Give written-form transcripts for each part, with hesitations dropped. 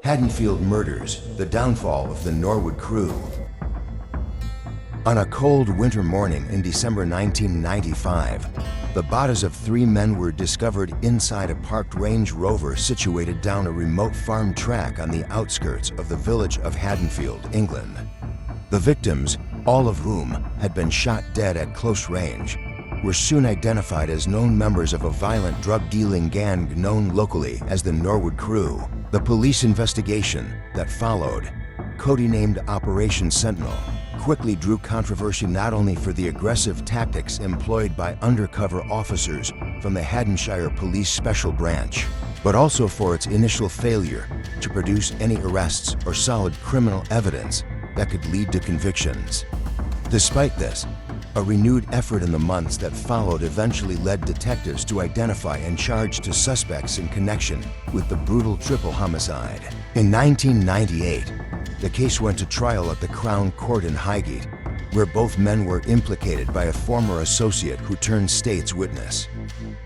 Haddonfield murders, the downfall of the Norwood Crew. On a cold winter morning in December 1995, the bodies of 3 men were discovered inside a parked Range Rover situated down a remote farm track on the outskirts of the village of Haddonfield, England. The victims, all of whom had been shot dead at close range, were soon identified as known members of a violent drug-dealing gang known locally as the Norwood Crew. The police investigation that followed, codenamed Operation Sentinel, quickly drew controversy not only for the aggressive tactics employed by undercover officers from the Haddonshire Police Special Branch, but also for its initial failure to produce any arrests or solid criminal evidence that could lead to convictions. Despite this, a renewed effort in the months that followed eventually led detectives to identify and charge 2 suspects in connection with the brutal triple homicide. In 1998, the case went to trial at the Crown Court in Highgate, where both men were implicated by a former associate who turned state's witness.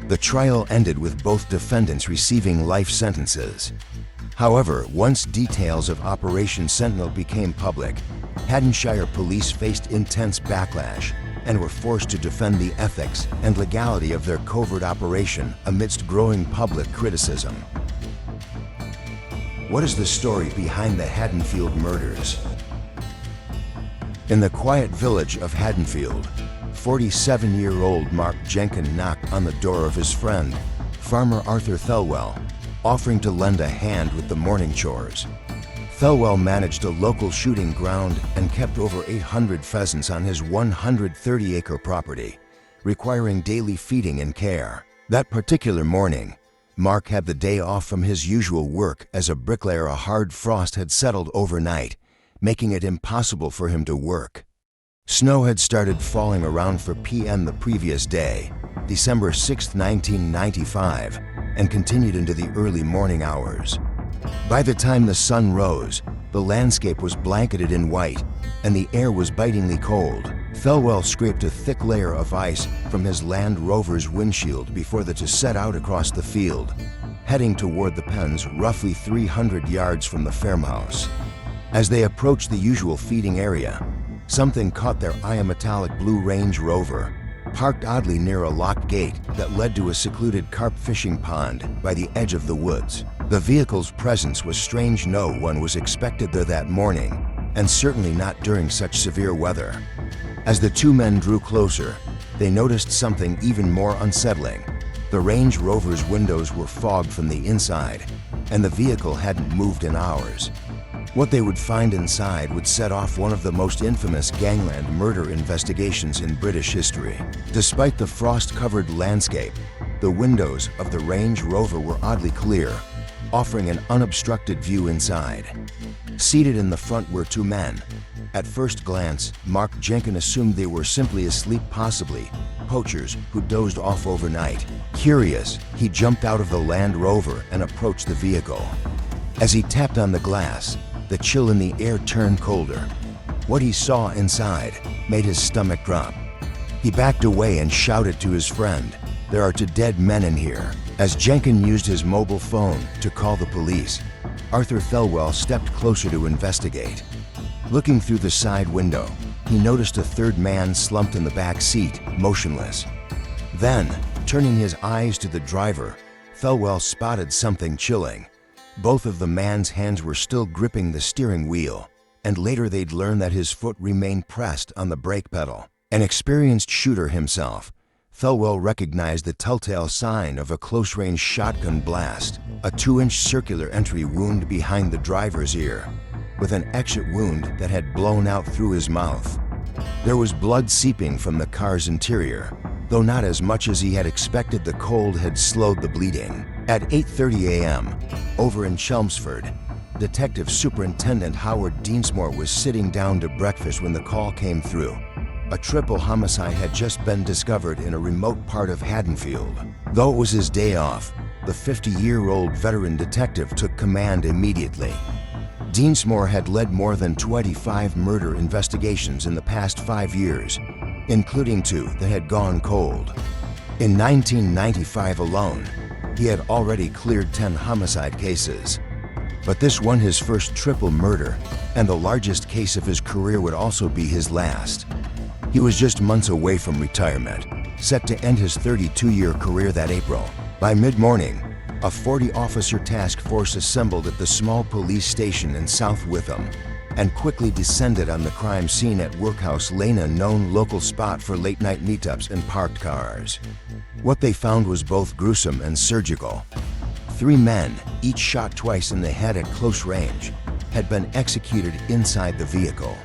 The trial ended with both defendants receiving life sentences. However, once details of Operation Sentinel became public, Haddonshire police faced intense backlash and were forced to defend the ethics and legality of their covert operation amidst growing public criticism. What is the story behind the Haddonfield murders? In the quiet village of Haddonfield, 47-year-old Mark Jenkins knocked on the door of his friend, farmer Arthur Thelwell, offering to lend a hand with the morning chores. Thelwell managed a local shooting ground and kept over 800 pheasants on his 130-acre property, requiring daily feeding and care. That particular morning, Mark had the day off from his usual work as a bricklayer. A hard frost had settled overnight, making it impossible for him to work. Snow had started falling around 4 p.m. the previous day, December 6, 1995, and continued into the early morning hours. By the time the sun rose, the landscape was blanketed in white, and the air was bitingly cold. Thelwell scraped a thick layer of ice from his Land Rover's windshield before to set out across the field, heading toward the pens roughly 300 yards from the farmhouse. As they approached the usual feeding area, something caught their eye: a metallic blue Range Rover, parked oddly near a locked gate that led to a secluded carp fishing pond by the edge of the woods. The vehicle's presence was strange. No one was expected there that morning, and certainly not during such severe weather. As the 2 men drew closer, they noticed something even more unsettling. The Range Rover's windows were fogged from the inside, and the vehicle hadn't moved in hours. What they would find inside would set off one of the most infamous gangland murder investigations in British history. Despite the frost-covered landscape, the windows of the Range Rover were oddly clear, offering an unobstructed view inside. Seated in the front were 2 men. At first glance, Mark Jenkins assumed they were simply asleep, possibly poachers who dozed off overnight. Curious, he jumped out of the Land Rover and approached the vehicle. As he tapped on the glass, the chill in the air turned colder. What he saw inside made his stomach drop. He backed away and shouted to his friend, "There are 2 dead men in here." As Jenkins used his mobile phone to call the police, Arthur Thelwell stepped closer to investigate. Looking through the side window, he noticed a 3rd man slumped in the back seat, motionless. Then, turning his eyes to the driver, Thelwell spotted something chilling. Both of the man's hands were still gripping the steering wheel, and later they'd learn that his foot remained pressed on the brake pedal. An experienced shooter himself, Thelwell recognized the telltale sign of a close-range shotgun blast: a 2-inch circular entry wound behind the driver's ear, with an exit wound that had blown out through his mouth. There was blood seeping from the car's interior, though not as much as he had expected. The cold had slowed the bleeding. At 8:30 a.m., over in Chelmsford, Detective Superintendent Howard Deansmore was sitting down to breakfast when the call came through. A triple homicide had just been discovered in a remote part of Haddonfield. Though it was his day off, the 50-year-old veteran detective took command immediately. Deansmore had led more than 25 murder investigations in the past 5 years, including 2 that had gone cold. In 1995 alone, he had already cleared 10 homicide cases. But this one, his first triple murder, and the largest case of his career, would also be his last. He was just months away from retirement, set to end his 32-year career that April. By mid-morning, a 40-officer task force assembled at the small police station in South Witham and quickly descended on the crime scene at Workhouse Lane, a known local spot for late-night meetups and parked cars. What they found was both gruesome and surgical. 3 men, each shot twice in the head at close range, had been executed inside the vehicle.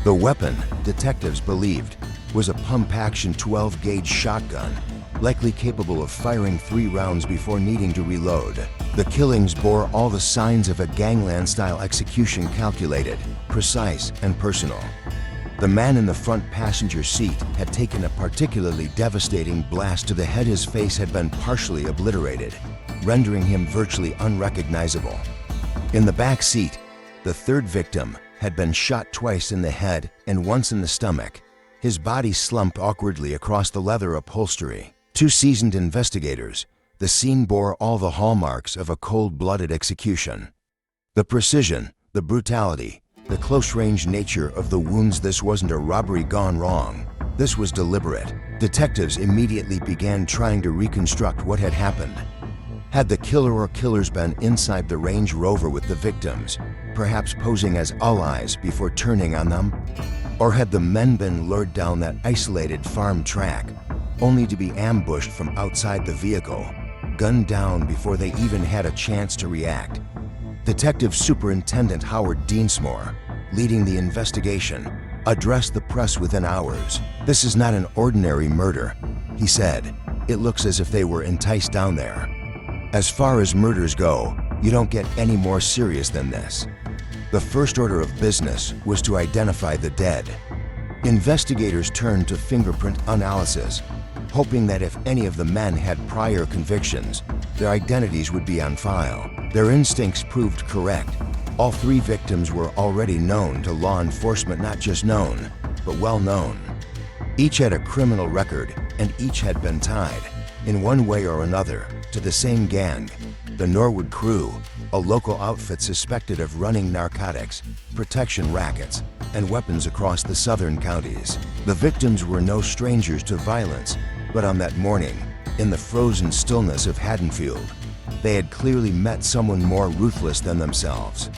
The weapon, detectives believed, was a pump-action 12-gauge shotgun, likely capable of firing 3 rounds before needing to reload. The killings bore all the signs of a gangland-style execution: calculated, precise, and personal. The man in the front passenger seat had taken a particularly devastating blast to the head. His face had been partially obliterated, rendering him virtually unrecognizable. In the back seat, the 3rd victim had been shot twice in the head and once in the stomach. His body slumped awkwardly across the leather upholstery. 2 seasoned investigators, the scene bore all the hallmarks of a cold-blooded execution. The precision, the brutality, the close-range nature of the wounds. This wasn't a robbery gone wrong. This was deliberate. Detectives immediately began trying to reconstruct what had happened. Had the killer or killers been inside the Range Rover with the victims, perhaps posing as allies before turning on them? Or had the men been lured down that isolated farm track, only to be ambushed from outside the vehicle, gunned down before they even had a chance to react? Detective Superintendent Howard Deansmore, leading the investigation, addressed the press within hours. "This is not an ordinary murder," he said. "It looks as if they were enticed down there. As far as murders go, you don't get any more serious than this." The first order of business was to identify the dead. Investigators turned to fingerprint analysis, hoping that if any of the men had prior convictions, their identities would be on file. Their instincts proved correct. All 3 victims were already known to law enforcement, not just known, but well known. Each had a criminal record, and each had been tied, in one way or another, to the same gang, the Norwood Crew, a local outfit suspected of running narcotics, protection rackets, and weapons across the southern counties. The victims were no strangers to violence, but on that morning, in the frozen stillness of Haddonfield, they had clearly met someone more ruthless than themselves.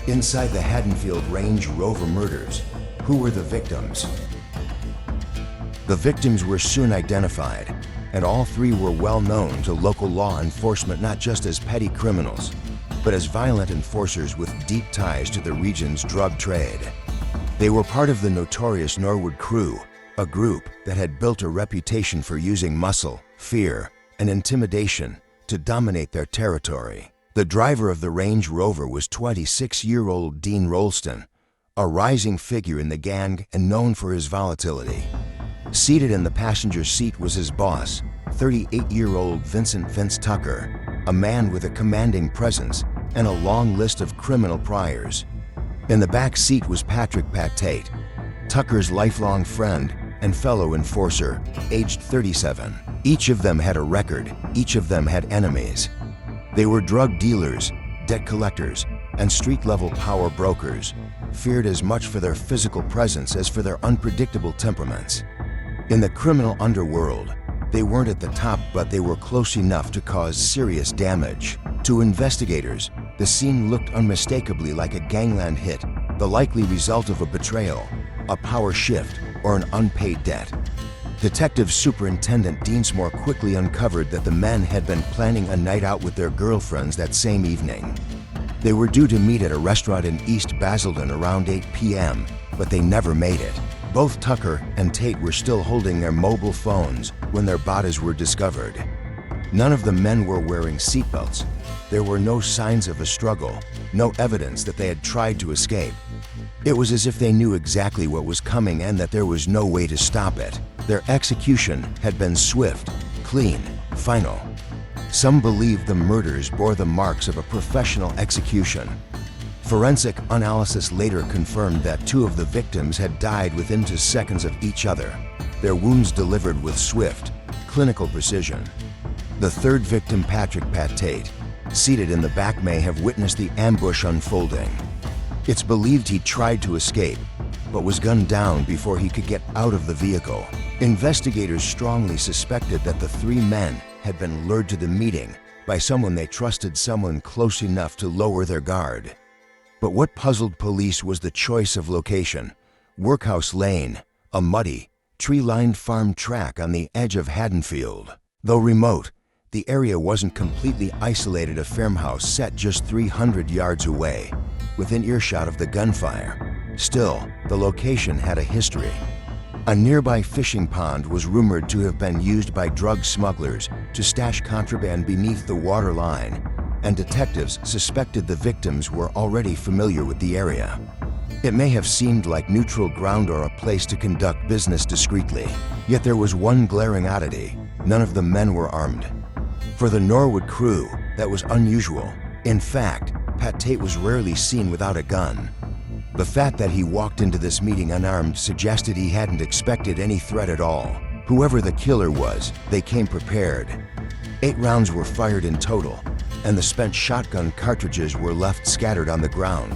Inside the Haddonfield Range Rover murders, who were the victims? The victims were soon identified, and all 3 were well known to local law enforcement, not just as petty criminals, but as violent enforcers with deep ties to the region's drug trade. They were part of the notorious Norwood Crew, a group that had built a reputation for using muscle, fear, and intimidation to dominate their territory. The driver of the Range Rover was 26-year-old Dean Rolston, a rising figure in the gang and known for his volatility. Seated in the passenger seat was his boss, 38-year-old Vincent "Vince" Tucker, a man with a commanding presence and a long list of criminal priors. In the back seat was Patrick "Pat" Tate, Tucker's lifelong friend and fellow enforcer, aged 37. Each of them had a record, each of them had enemies. They were drug dealers, debt collectors, and street-level power brokers, feared as much for their physical presence as for their unpredictable temperaments. In the criminal underworld, they weren't at the top, but they were close enough to cause serious damage. To investigators, the scene looked unmistakably like a gangland hit, the likely result of a betrayal, a power shift, or an unpaid debt. Detective Superintendent Deansmore quickly uncovered that the men had been planning a night out with their girlfriends that same evening. They were due to meet at a restaurant in East Basildon around 8 p.m., but they never made it. Both Tucker and Tate were still holding their mobile phones when their bodies were discovered. None of the men were wearing seatbelts. There were no signs of a struggle, no evidence that they had tried to escape. It was as if they knew exactly what was coming and that there was no way to stop it. Their execution had been swift, clean, final. Some believed the murders bore the marks of a professional execution. Forensic analysis later confirmed that 2 of the victims had died within 2 seconds of each other, their wounds delivered with swift, clinical precision. The 3rd victim, Patrick "Pat" Tate, seated in the back, may have witnessed the ambush unfolding. It's believed he tried to escape, but was gunned down before he could get out of the vehicle. Investigators strongly suspected that the three men had been lured to the meeting by someone they trusted, someone close enough to lower their guard. But what puzzled police was the choice of location: Workhouse Lane, a muddy, tree-lined farm track on the edge of Haddonfield. Though remote, the area wasn't completely isolated. A farmhouse set just 300 yards away, within earshot of the gunfire. Still, the location had a history. A nearby fishing pond was rumored to have been used by drug smugglers to stash contraband beneath the water line, and detectives suspected the victims were already familiar with the area. It may have seemed like neutral ground or a place to conduct business discreetly. Yet there was one glaring oddity: none of the men were armed. For the Norwood Crew, that was unusual. In fact, Pat Tate was rarely seen without a gun. The fact that he walked into this meeting unarmed suggested he hadn't expected any threat at all. Whoever the killer was, they came prepared. 8 rounds were fired in total, and the spent shotgun cartridges were left scattered on the ground.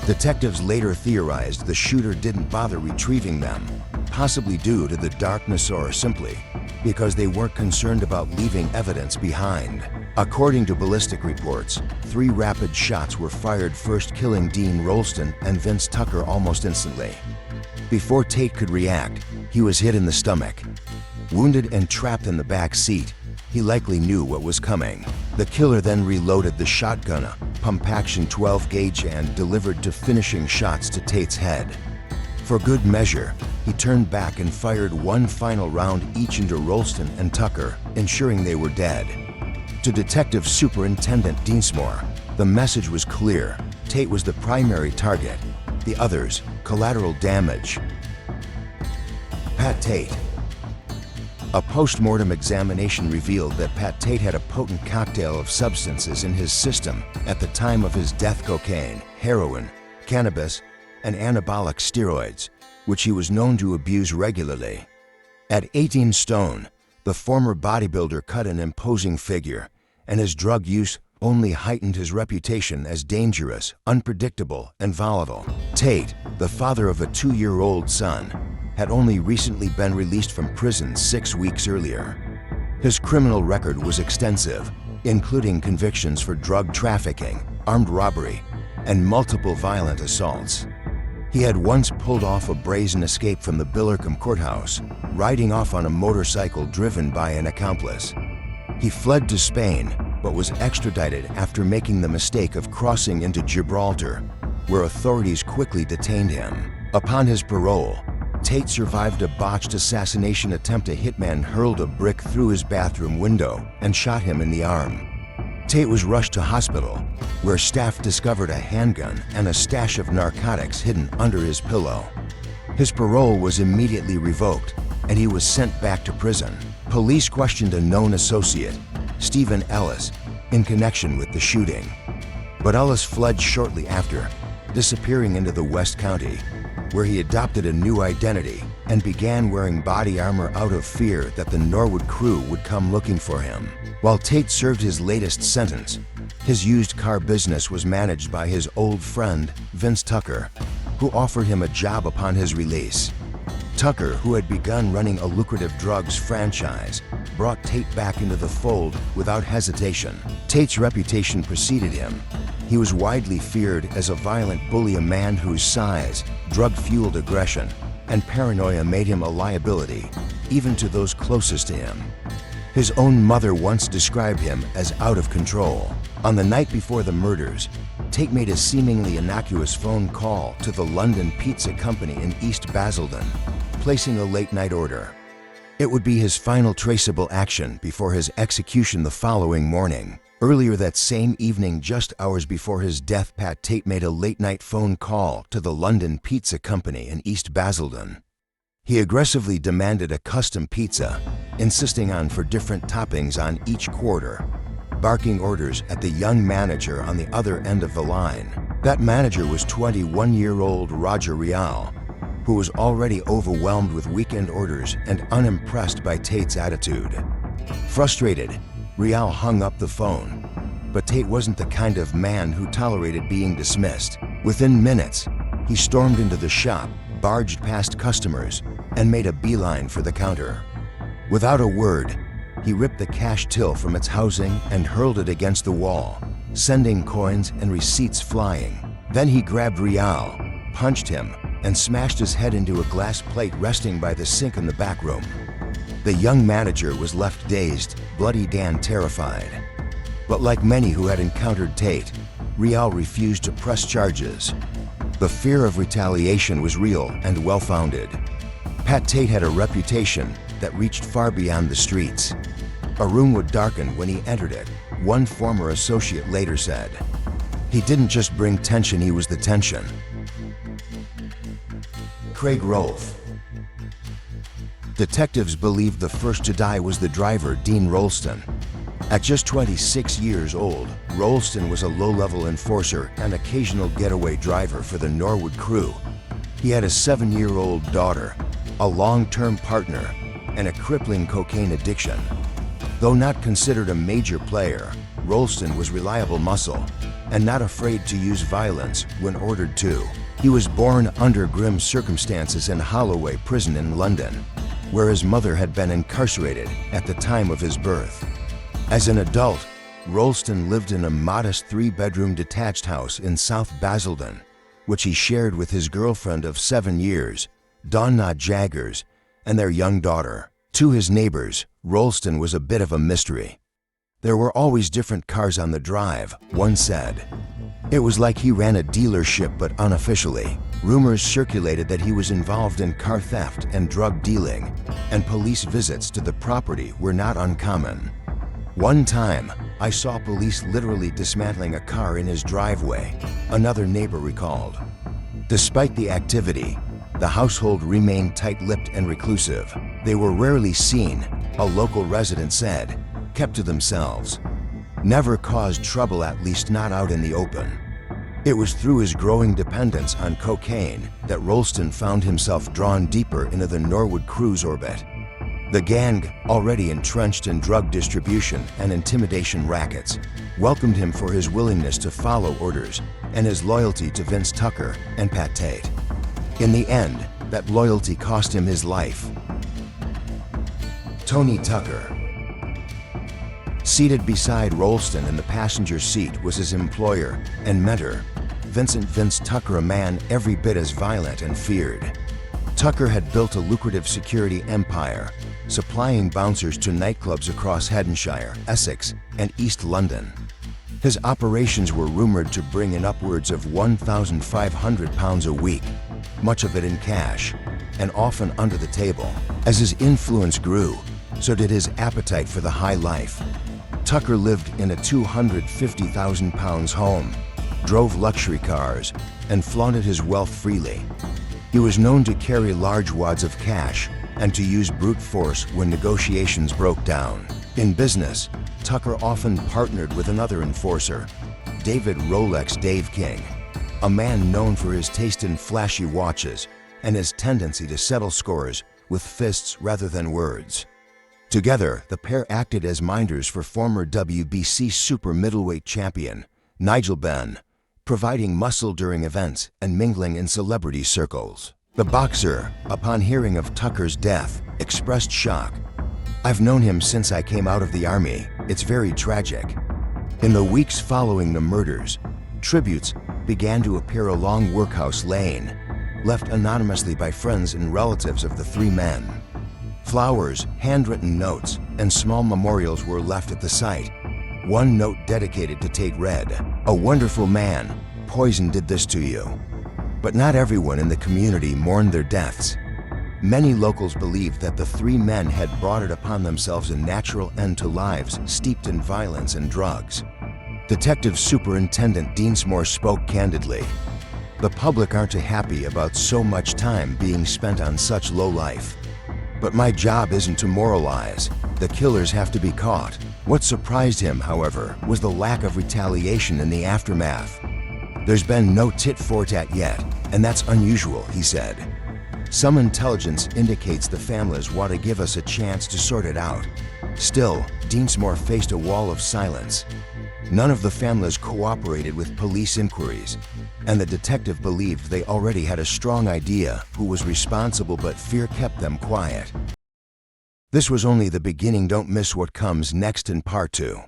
Detectives later theorized the shooter didn't bother retrieving them, possibly due to the darkness or simply because they weren't concerned about leaving evidence behind. According to ballistic reports, 3 rapid shots were fired, first killing Dean Rolston and Vince Tucker almost instantly. Before Tate could react, he was hit in the stomach. Wounded and trapped in the back seat, he likely knew what was coming. The killer then reloaded the shotgun, a pump-action 12-gauge, and delivered to finishing shots to Tate's head. For good measure, he turned back and fired 1 final round each into Rolston and Tucker, ensuring they were dead. To Detective Superintendent Deansmore, the message was clear: Tate was the primary target, the others collateral damage. Pat Tate. A post-mortem examination revealed that Pat Tate had a potent cocktail of substances in his system at the time of his death: cocaine, heroin, cannabis, and anabolic steroids, which he was known to abuse regularly. At 18 stone, the former bodybuilder cut an imposing figure, and his drug use only heightened his reputation as dangerous, unpredictable, and volatile. Tate, the father of a 2-year-old son, had only recently been released from prison 6 weeks earlier. His criminal record was extensive, including convictions for drug trafficking, armed robbery, and multiple violent assaults. He had once pulled off a brazen escape from the Billericay courthouse, riding off on a motorcycle driven by an accomplice. He fled to Spain, but was extradited after making the mistake of crossing into Gibraltar, where authorities quickly detained him. Upon his parole, Tate survived a botched assassination attempt. A hitman hurled a brick through his bathroom window and shot him in the arm. Tate was rushed to hospital, where staff discovered a handgun and a stash of narcotics hidden under his pillow. His parole was immediately revoked, and he was sent back to prison. Police questioned a known associate, Stephen Ellis, in connection with the shooting. But Ellis fled shortly after, disappearing into the West County, where he adopted a new identity and began wearing body armor out of fear that the Norwood Crew would come looking for him. While Tate served his latest sentence, his used car business was managed by his old friend, Vince Tucker, who offered him a job upon his release. Tucker, who had begun running a lucrative drugs franchise, brought Tate back into the fold without hesitation. Tate's reputation preceded him. He was widely feared as a violent bully, a man whose size, drug-fueled aggression, and paranoia made him a liability, even to those closest to him. His own mother once described him as out of control. On the night before the murders, Tate made a seemingly innocuous phone call to the London Pizza Company in East Basildon, placing a late-night order. It would be his final traceable action before his execution the following morning. Earlier that same evening, just hours before his death, Pat Tate made a late-night phone call to the London Pizza Company in East Basildon. He aggressively demanded a custom pizza, insisting on 4 different toppings on each quarter, barking orders at the young manager on the other end of the line. That manager was 21-year-old Roger Real, who was already overwhelmed with weekend orders and unimpressed by Tate's attitude. Frustrated, Real hung up the phone. But Tate wasn't the kind of man who tolerated being dismissed. Within minutes, he stormed into the shop, barged past customers, and made a beeline for the counter. Without a word, he ripped the cash till from its housing and hurled it against the wall, sending coins and receipts flying. Then he grabbed Rial, punched him, and smashed his head into a glass plate resting by the sink in the back room. The young manager was left dazed, Bloody Dan terrified. But like many who had encountered Tate, Rial refused to press charges. The fear of retaliation was real and well-founded. Pat Tate had a reputation that reached far beyond the streets. A room would darken when he entered it, one former associate later said. He didn't just bring tension, he was the tension. Craig Rolfe. Detectives believed the first to die was the driver, Dean Rolston. At just 26 years old, Rolston was a low-level enforcer and occasional getaway driver for the Norwood Crew. He had a 7-year-old daughter, a long-term partner, and a crippling cocaine addiction. Though not considered a major player, Rolston was reliable muscle and not afraid to use violence when ordered to. He was born under grim circumstances in Holloway Prison in London, where his mother had been incarcerated at the time of his birth. As an adult, Rolston lived in a modest 3-bedroom detached house in South Basildon, which he shared with his girlfriend of 7 years, Donna Jaggers, and their young daughter. To his neighbors, Rolston was a bit of a mystery. There were always different cars on the drive, one said. It was like he ran a dealership, but unofficially. Rumors circulated that he was involved in car theft and drug dealing, and police visits to the property were not uncommon. One time, I saw police literally dismantling a car in his driveway, another neighbor recalled. Despite the activity, the household remained tight-lipped and reclusive. They were rarely seen, a local resident said, kept to themselves. Never caused trouble, at least not out in the open. It was through his growing dependence on cocaine that Rolston found himself drawn deeper into the Norwood Crew's orbit. The gang, already entrenched in drug distribution and intimidation rackets, welcomed him for his willingness to follow orders and his loyalty to Vince Tucker and Pat Tate. In the end, that loyalty cost him his life. Tony Tucker. Seated beside Rolston in the passenger seat was his employer and mentor, Vincent Vince Tucker, a man every bit as violent and feared. Tucker had built a lucrative security empire, supplying bouncers to nightclubs across Haddonshire, Essex, and East London. His operations were rumored to bring in upwards of £1,500 a week, much of it in cash, and often under the table. As his influence grew, so did his appetite for the high life. Tucker lived in a £250,000 home, drove luxury cars, and flaunted his wealth freely. He was known to carry large wads of cash and to use brute force when negotiations broke down. In business, Tucker often partnered with another enforcer, David Rolex Dave King, a man known for his taste in flashy watches and his tendency to settle scores with fists rather than words. Together, the pair acted as minders for former WBC super middleweight champion Nigel Benn, providing muscle during events and mingling in celebrity circles. The boxer, upon hearing of Tucker's death, expressed shock. "I've known him since I came out of the army. It's very tragic." In the weeks following the murders, tributes began to appear along Workhouse Lane, left anonymously by friends and relatives of the three men. Flowers, handwritten notes, and small memorials were left at the site. One note dedicated to Tate read, "A wonderful man. Poison did this to you." But not everyone in the community mourned their deaths. Many locals believed that the three men had brought it upon themselves a natural end to lives steeped in violence and drugs. Detective Superintendent Deansmore spoke candidly. "The public aren't happy about so much time being spent on such low life. But my job isn't to moralize. The killers have to be caught." What surprised him, however, was the lack of retaliation in the aftermath. "There's been no tit for tat yet, and that's unusual," he said. "Some intelligence indicates the families want to give us a chance to sort it out." Still, Deansmore faced a wall of silence. None of the families cooperated with police inquiries, and the detective believed they already had a strong idea who was responsible, but fear kept them quiet. This was only the beginning. Don't miss what comes next in part 2.